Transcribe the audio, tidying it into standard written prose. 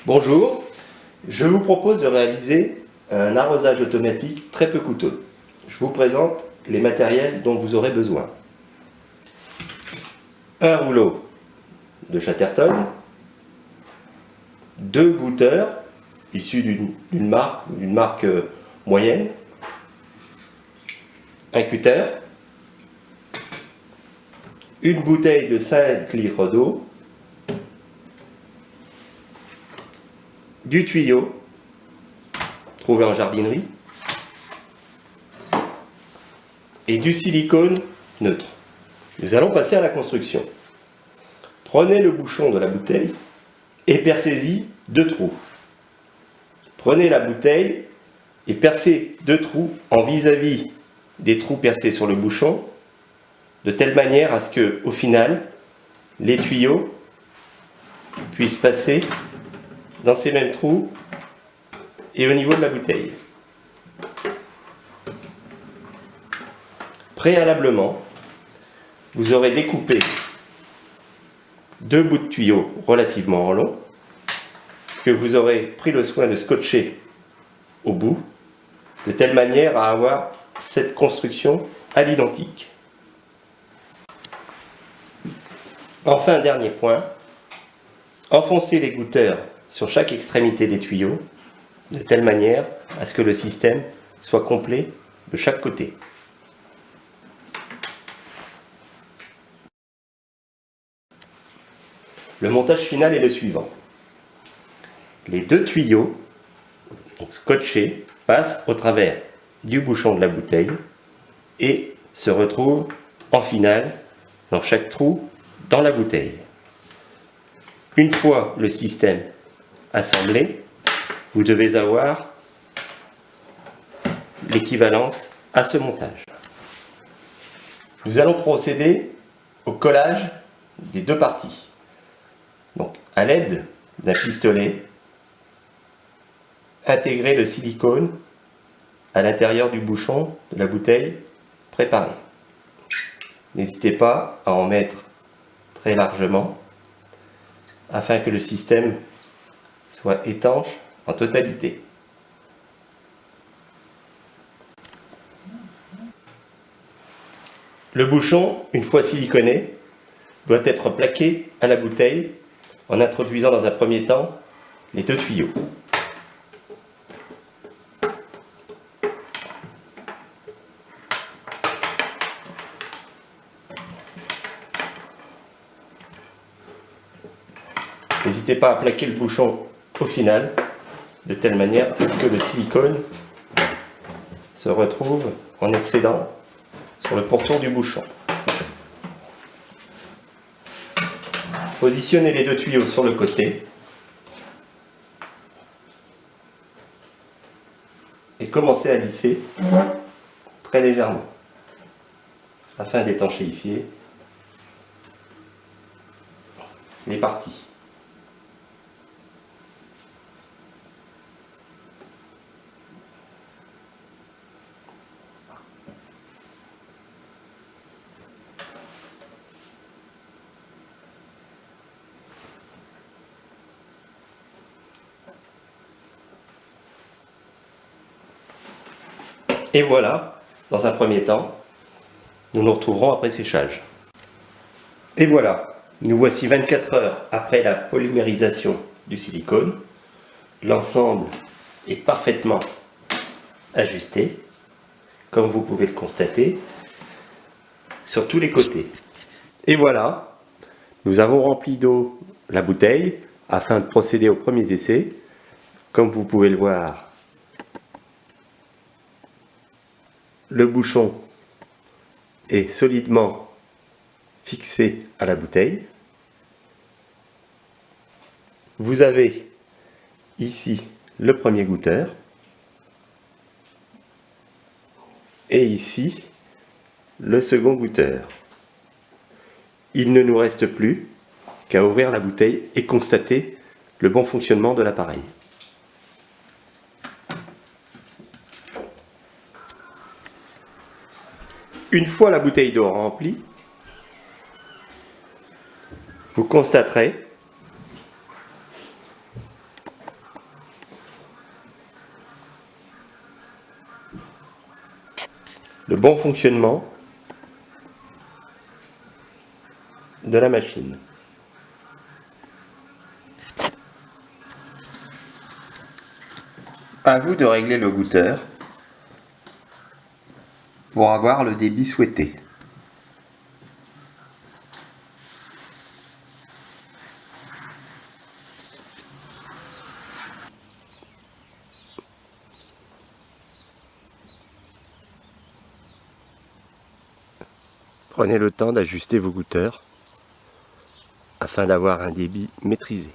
Bonjour, je vous propose de réaliser un arrosage automatique très peu coûteux. Je vous présente les matériels dont vous aurez besoin. Un rouleau de Chatterton, 2 goutteurs issus d'une marque moyenne, un cutter, une bouteille de 5 litres d'eau, du tuyau trouvé en jardinerie et du silicone neutre. Nous allons passer à la construction. Prenez le bouchon de la bouteille et percez-y 2 trous. Prenez la bouteille et percez 2 trous en vis-à-vis des trous percés sur le bouchon, de telle manière à ce que, au final, les tuyaux puissent passer dans ces mêmes trous et au niveau de la bouteille. Préalablement, vous aurez découpé 2 bouts de tuyaux relativement longs que vous aurez pris le soin de scotcher au bout, de telle manière à avoir cette construction à l'identique. Enfin, dernier point, enfoncez les goutteurs sur chaque extrémité des tuyaux, de telle manière à ce que le système soit complet de chaque côté. Le montage final est le suivant. Les 2 tuyaux scotchés passent au travers du bouchon de la bouteille et se retrouvent en finale dans chaque trou dans la bouteille. Une fois le système assemblé, vous devez avoir l'équivalence à ce montage. Nous allons procéder au collage des 2 parties. Donc, à l'aide d'un pistolet, intégrez le silicone à l'intérieur du bouchon de la bouteille préparée. N'hésitez pas à en mettre très largement afin que le système soit étanche en totalité. Le bouchon, une fois siliconé, doit être plaqué à la bouteille en introduisant dans un premier temps les 2 tuyaux. N'hésitez pas à plaquer le bouchon au final, de telle manière que le silicone se retrouve en excédent sur le pourtour du bouchon. Positionnez les 2 tuyaux sur le côté et commencez à lisser très légèrement afin d'étanchéifier les parties. Et voilà, dans un premier temps, nous nous retrouverons après séchage. Et voilà, nous voici 24 heures après la polymérisation du silicone. L'ensemble est parfaitement ajusté, comme vous pouvez le constater, sur tous les côtés. Et voilà, nous avons rempli d'eau la bouteille afin de procéder aux premiers essais. Comme vous pouvez le voir, le bouchon est solidement fixé à la bouteille. Vous avez ici le premier goûteur et ici le second goûteur. Il ne nous reste plus qu'à ouvrir la bouteille et constater le bon fonctionnement de l'appareil. Une fois la bouteille d'eau remplie, vous constaterez le bon fonctionnement de la machine. À vous de régler le goûteur pour avoir le débit souhaité. Prenez le temps d'ajuster vos goûteurs afin d'avoir un débit maîtrisé.